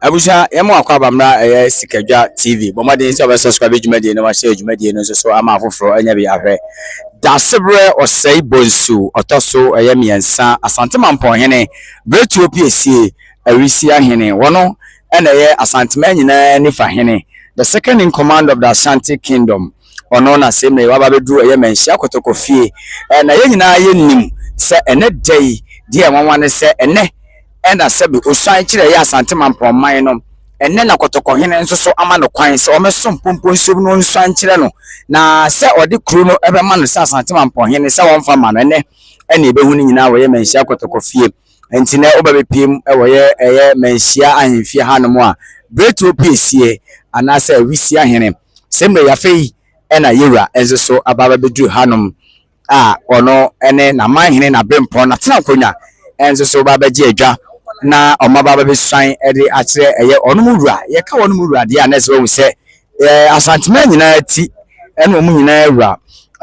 Abusha yɛma akɔ abamra Sikadwa TV bomade nsi subscribe dwumadi no wa share dwumadi no so ama afoforo anya bi ahwɛ Dasebrɛ Osei Bonsu otoso miensa Asante Mampon hene Bretu PSC awisi ahene wono na Asante nyina nifa hene the second in command of the Ashanti Kingdom ono na semre waba bedu menhia kotokofie na ye nyina ye nim se ene dai die wanwane se ene ena sebi osan kire ya Asante Mampon man no enne na kotoko hene nso so ama no kwan se o meso mpompo nsum no nsan kire no na se odi kru no ebe ma no se Asante Mampon hene se won fa ma no enne ene ebe hu ni nyina wo ye menhia kotokofie enti na obabepiem wo ye menhia ahemfie hanom a Bretu PSC ana se wisi ahene semre ya fei ena yewra enso so ababa bedu hanom a ono ene na man hene na bempon na tena konya enso so baba gi adwa na omababa be swan ede akire eye onumura ye ka onumura de anese wo se Asante nyina ti ene omu nyina awura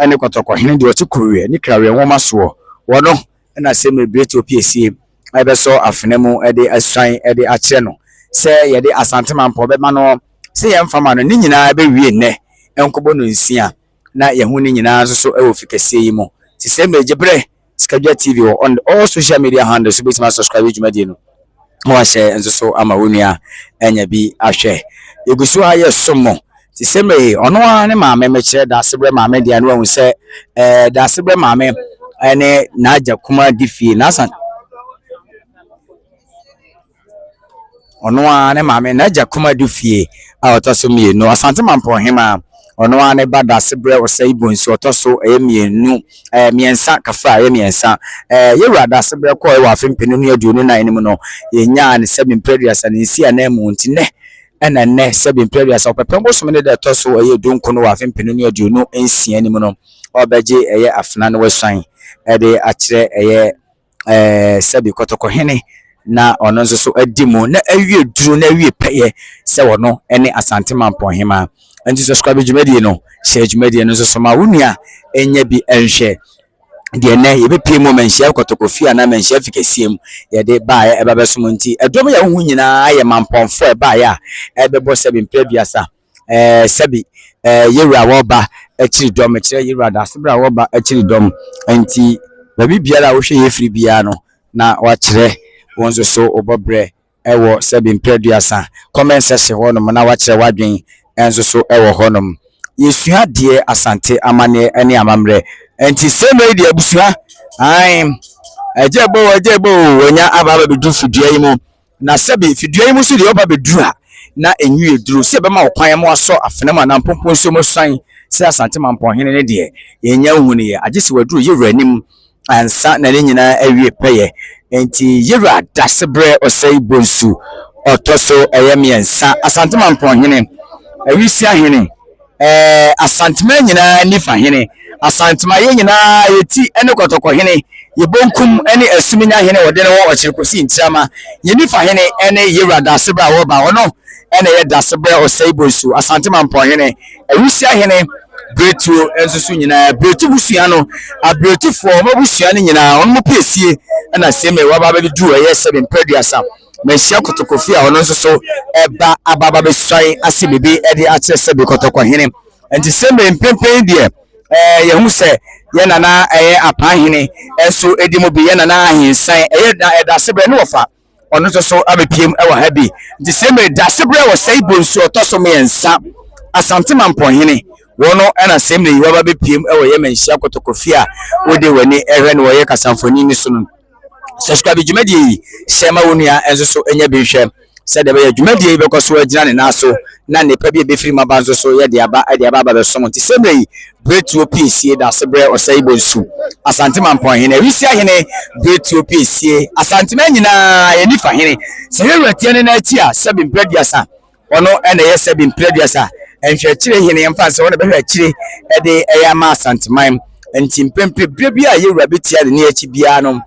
ene kotoko hene de otikuruwe ni krawe nwoma so wono na semre Bretu PSC ebe so afenemu ede aswan ede akire no se ye de Asante Mampon be ma no se ye mfama no ni nyina be wie ne enkobo no nsia na ye hu ni nyina so e wo fikese yi mo ti semre jebre Sikadwa TV on all social media handles so be subscribe dwumadi no wa share enso so ama wonua enya bi ahwe yegusu aye somo ti semre ono ane maame mekire Dasebrɛ maame dia no hu se Dasebrɛ maame ene na agya kuma difie na san ono ane maame na agya kuma difie a otoso mienu Asante Mampon hema ono ane ba Dasebrɛ Osei Bonsu otoso mienu miensa kafa miensa yewra Dasebrɛ ko e wa fempenu no aduonu na enim no yenya ne sebimpreduasa ne nsi anemu ntine ena ne sebimpreduasa opepembo so ne de toso donko no wa fempenu no aduonu ensia enim no obeje afna no wasan de akire sebi kotoko hene na ono nso so adimu na awie duru na awie peye se wono ene Asante Mampon hema anti subscribe dwumadi no share dwumadi no so ma wonua enya bi enhwe de ne ye be pie mo menhia kotokofia na menhia fikesiem ye de baa e baba so nti edom ya hu nyina aye Mamponfo e baa ya e be bo sebi mpreduasa sebi yewra woba akiri dom kire yewra Dasebrɛ woba akiri dom anti babi biara wo hwe ye firi bia no na wa kire wonso so obobre ewo sebi mpreduasa comment section ho no na wa kire wadwen enso so ewo honom yesua de Asante amane ene amamre enti semre de abusua ai ajebo wonya ababa bedu fidua yi mu na sebi fidua yi mu so de oba bedu a na enwie duru se be ma okwan mo aso afenema na mpompo nso mo swan se Asante Mampon hene ne de yenya huni ye agese waduru yewra nim ansa na ne nyina awie peye enti yewra Dasebrɛ Osei Bonsu otoso miensa Asante Mampon hene awisi ahene Asante nyina nifa hene Asante ye nyina yeti ene kotoko hene ye bonkum ene asuminya hene wode ne wo okirikosi ntiama ye nifa hene ene yewra Dasebrɛ woba ono ene ye Dasebrɛ Osei Bonsu Asante Mampon hene awisi ahene Bretu ensusu nyina Bretu busua no Bretu fo mabusua ne nyina ono PSC na seme waba be du ye sebimpreduasa menhia kotokofia ono nso eba ababa be swan ase bebe ede akire sebe kotoko hene enti seme mpempen de ye hu se ye nana apa hene enso edimo bi ye nana ahensan Dasebrɛ ne wofa ono nso abepiem e wa ha bi enti seme Dasebrɛ Osei Bonsu otoso miensa Asante Mampon hene wono ena semre yiwa bepiem e wo ye menhia kotokofia wode wani ehwe ne wo ye kasamfoni ni so no subscribe dwumadi shema wonua enso so enya bi hwɛ se de be dwumadi be koso agina ne naso na ne pa bi be firi mabanzo so ye de aba be so nti semre yi Bretu PSC Dasebrɛ Osei Bonsu Asante Mampon hene wisi ahene Bretu PSC Asante nyina ye nifa hene se yewra tie ne na ati a sebi mpreduasa ono ena ye sebi mpreduasa enhwe kire hene yemfa se wona be hwe kire ede ma Asante man enti mpempe bia yewra betia de ne achi bia no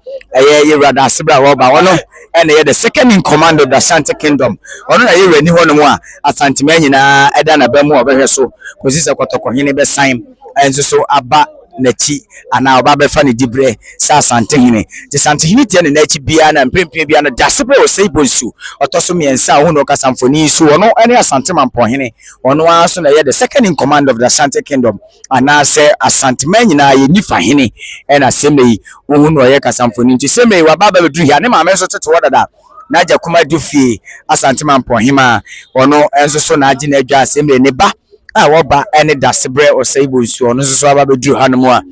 yewra Dasebrɛ woba wono ene ye the second in command of the Ashanti Kingdom ono na yewra ni hono mu a Asante nyina eda na ba mu obehwe so kosi se kotoko hene be san enso so aba n'akyi ana oba be fa ne dibre sa asantehene te santehene tie ne n'akyi bia na mprempren bia no dasebre o sei bonsu otoso miensa hu no kasamfoni so ono ene asante mampohene ono aso na ye the second in command of the Asante Kingdom ana se asanteman nyina ye nifa hene ena semei hu no ye kasamfoni nti semei wa baba bedru hia ne ma me so tete wodada na Jakuma Dufie asante mampohema ono enso so na agi na adwa semei ne ba a woba ene dasebre o sei bonsu ono so aba bedru hanom a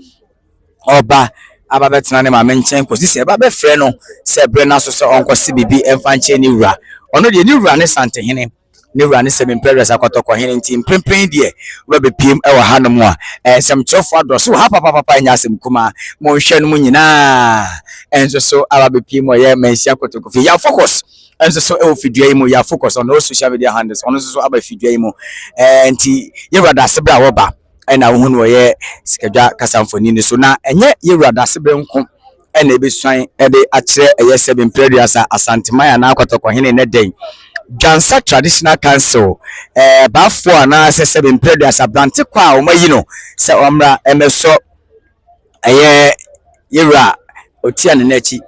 oba aba betena ne ma me nchen kosi se aba be frɛ no se bre na so so onkosi bibi emfa nche ni wura ono de ni wura ne santehene ne wura ne sebe imperials akotoko hene nti mprempren de we be piem e wa hanom a sem trofo adoso ha papa nya asem kuma mo hwɛ no mu nyina enso so aba be piem o ye mensia akotoko fi ya focus enso so e ofidua yi mu ya focus on all social media handles ono so aba fidua yi mu nti ye wura da sebra woba ena wo hu no ye sikadwa kasamfoni ni so na enye ye wura da sebra nko ena ebesuan e de akire eye sebe imperials asantemaya na akotoko hene ne den Jansa Traditional Council bafo ana se imperials abrante kwa o mayi no se omra emeso eye yewura otia ne nachi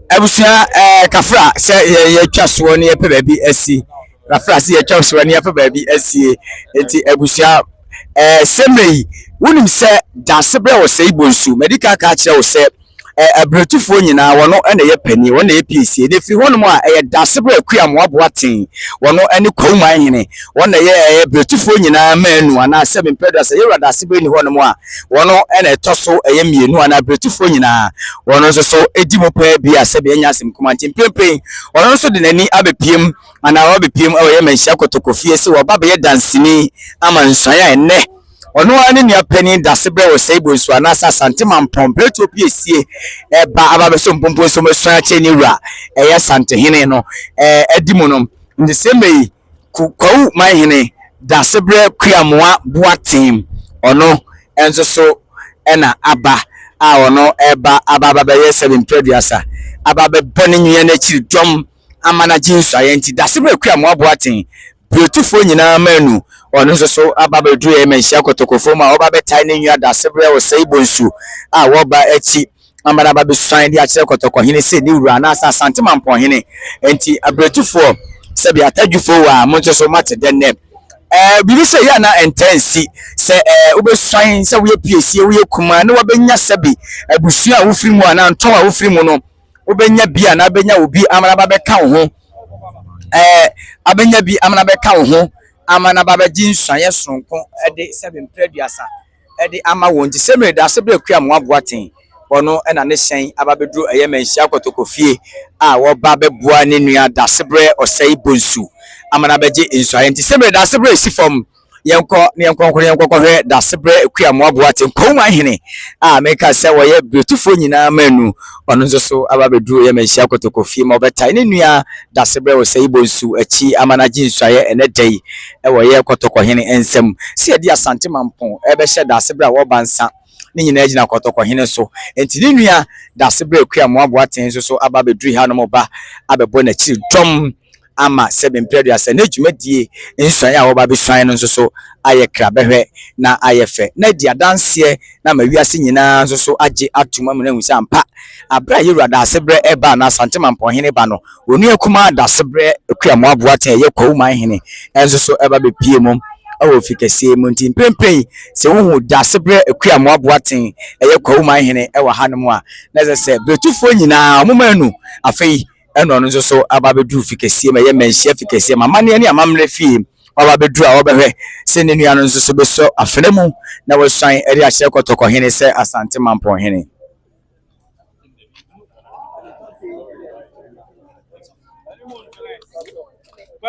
abusua kafra se ye twaso ne ye pe baabi asi kafra se ye twaso ne ye pe baabi asi enti abusua semrei wonim se dasebre wo se ibonsu medical ka kire wo se abretufo nyina wono ene ye pani wono ye PC de fi hono mo a dasebre akua mo aboaten wono ene kwauman hene wono ye abretufo nyina manu ana se bempeda se ye dasebre ni hono mo a wono ene toso mienu ana abretufo nyina wono so edi mo pa bia se be nya asem kuma ntimpempen wono so de nani abepiem ana wabepiem ye menhia kotokofie se wo baba ye dansini ama nsan ya enne ono ani ni apani dasebre wo sei bonsu anasa asante mampom preto piesie ba ababeso mpompo so mesuan ache ni wura eye santehene no edimo no ndi semei kwawu man hene dasebre kuamoa boatem ono enso so ena aba a ono eba ababa ye 720 ababe boni nwie na chiri dom amana jinsu ayenti dasebre kuamoa boatem beautiful nyina manu ono so ababedu e menhia kotokofo ma oba betai ne nwa dasebre wo sei bonsu a woba achi amana babesuan dia kire kotoko hene se ni wura na asante mampo hene enti abretufo se bi atadwufo wa monto so mate denne bibi se ya na intensi se obesuan se wo piesie wo kuma ne wobenya sabi abusua wo firi mu ana nton a wo firi mu no wobenya bia na benya obi amana babeka wo ho abenya bi amana beka wo ho amana baba jinsuan sonko ede 720 ede ama won ti semre da sebre akua mo aboaten ono ena ne hyen ababedru eye menhia kotokofie a wo ba beboa ne nua da sebre osei bonsu amana beje insuan ti semre da sebre sifom yenko hwe da sebre akua mo aboaten koma hene a meka se wo ye beautiful nyina manu ono so ababedru ye menhia kotokofie ma obetai ne nua da sebre osei bonsu achi amana jinsuaye ene dai wo ye kotoko hene ensem se edi asante mampon ebe hye da sebre wo bansa ni nyina agina kotoko hene so enti ni nua da sebre akua mo aboaten so ababedru ha no mo ba abebo na chiri dom ama 720 na dwumadie nsuan a wo ba besuan no so aye krabehwe na aye fe na dia danse na mawiase nyina so age atuma mu na husa ampa abra yewura da sebre eba na asante mampon hene ba no onu akuma da sebre akua mo aboaten ye kwauman hene enso so eba bepie mum awo fikesie mu nti pempen se wo da sebre akua mo aboaten ye kwauman hene e wa hanom a na se betufo nyina omomanu afei eno no so ababedu fikesie ma ye menhia fikesie ma mane ne amamre fie ababedu a obehwe se ne nua no so beso afenemu na wesuan eri ahye kotoko hene se asante mampon hene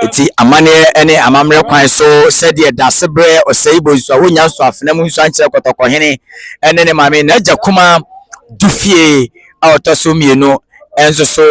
eti amane ene amamre kwan so se de dasebre osei bonsu a wonya so afenemu nsu ankyere kotoko hene ene ne mame na Jakuma Dufie a otoso mienu enso so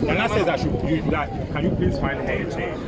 Nana says I should use that. Can you please find her a change?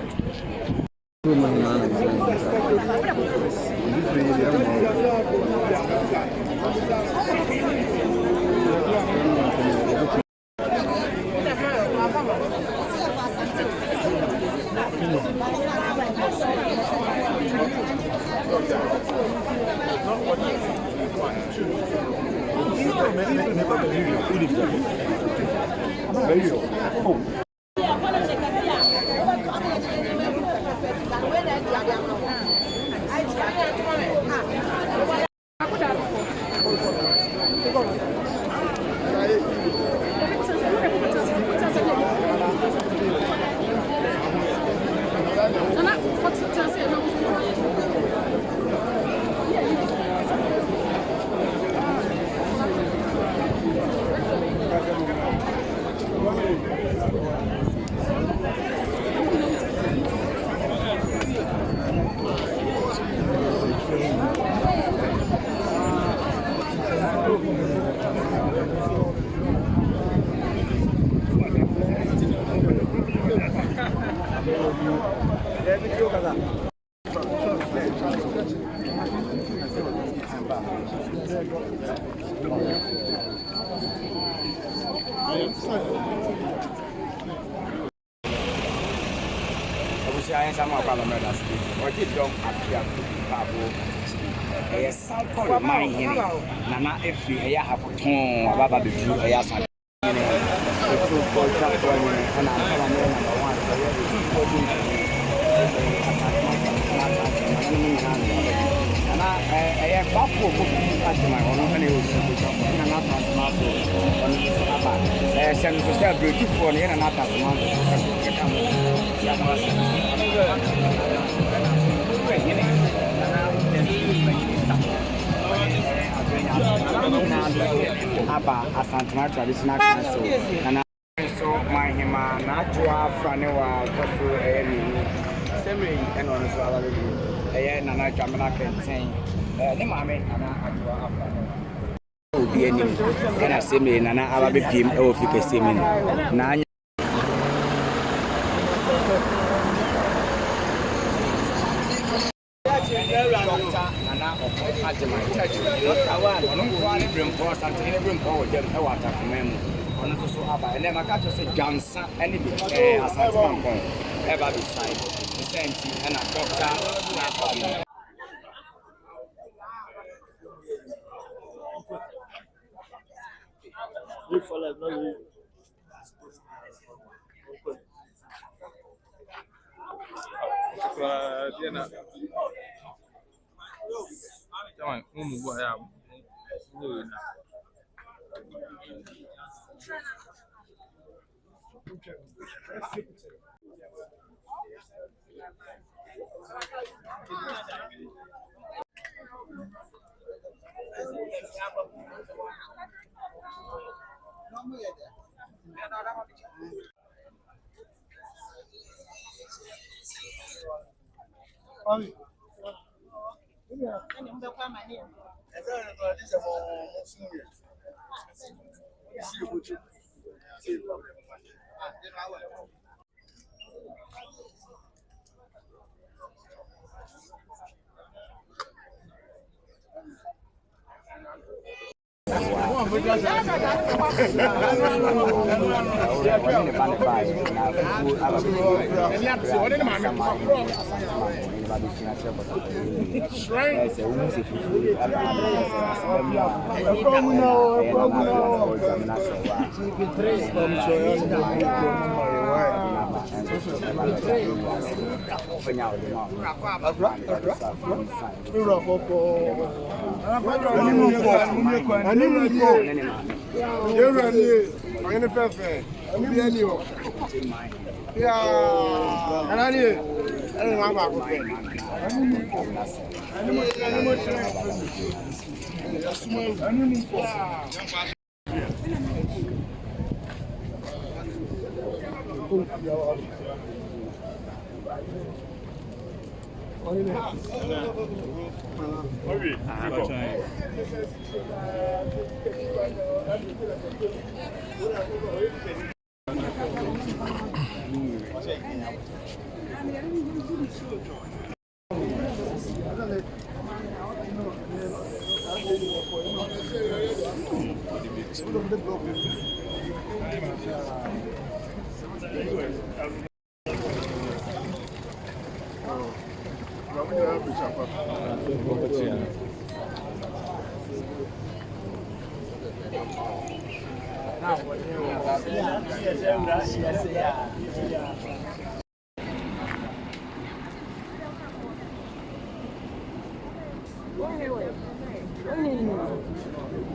I sama parliament as it. Or did don't appear to be Pabo. A sample of my Nana, if you have a tone about the view, I ask. Aba Asantuma Traditional Council. So my hima Najwa Franewa Kofu Eri Semi and on so ala review. Nana Jamana Kentain. Mame Nana Ajwa Franewa. Obi enim kana semi Nana aba be piem e ofike semi na Nana Ajima Church. Ono kwa ni brempo asante ni brempo wo dem e wata fomemu. Ono so aba ene maka to se Jansa ene bi asante mankon e ba beside. Senti na doctor na kwa you follow no Diana. Come on, boy,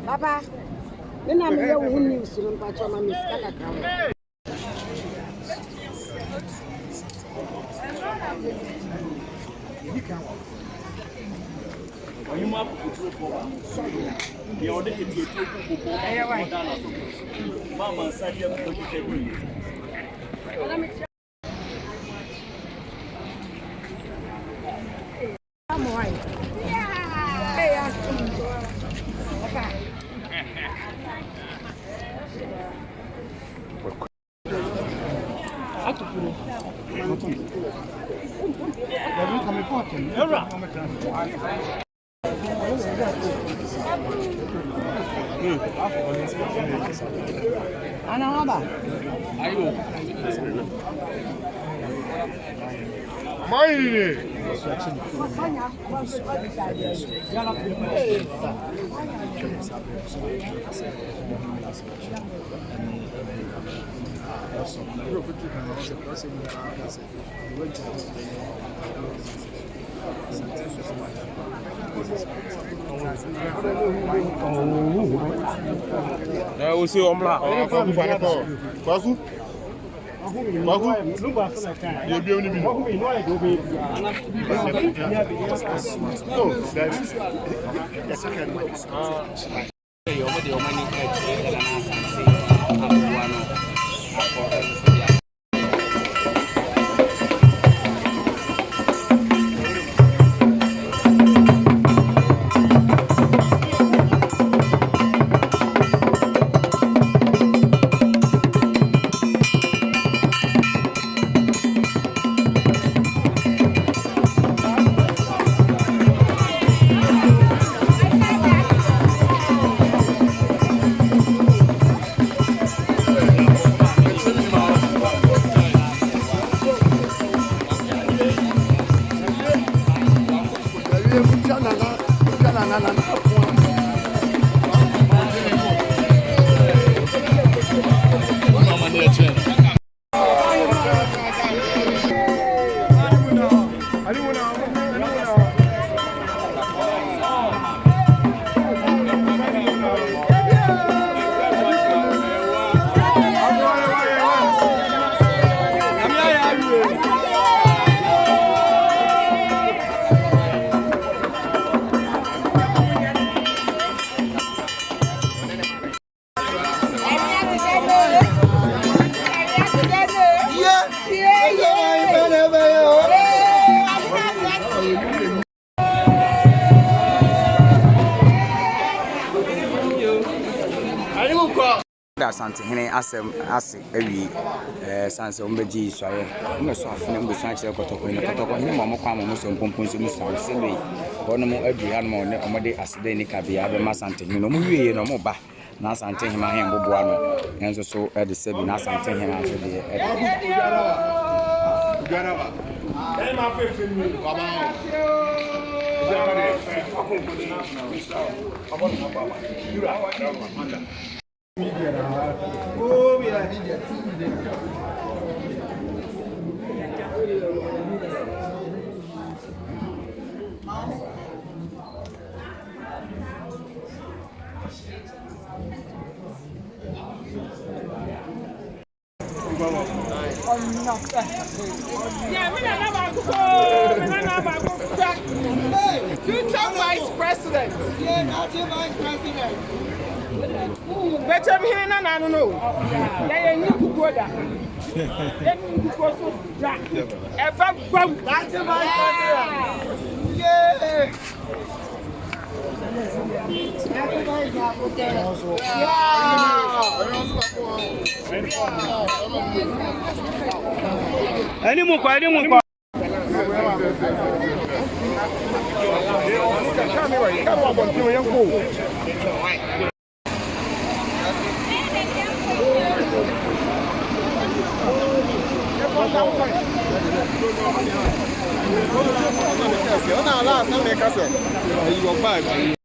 Papa, when I'm here with news, I'm going to miss Kaka. Aussi, on l'a. asante hene asem ase awie sanse umbeji swaye umeso afune mbeso akire kotoko hene mo kwa mo so mpompon so musa se me bono mo adu ha no ne omode asede ni kabia be ma asante hene no mo wie no mo ba na asante hene ma he mboboa no enso so e de se bi na asante hene aso de Garaba. Hey, my favorite. Come on. Future Vice President. Vice President. Better be here now, no. Yeah, you need to go there. Then you go so that. Ever go. That's Vice President. Yeah. Any more?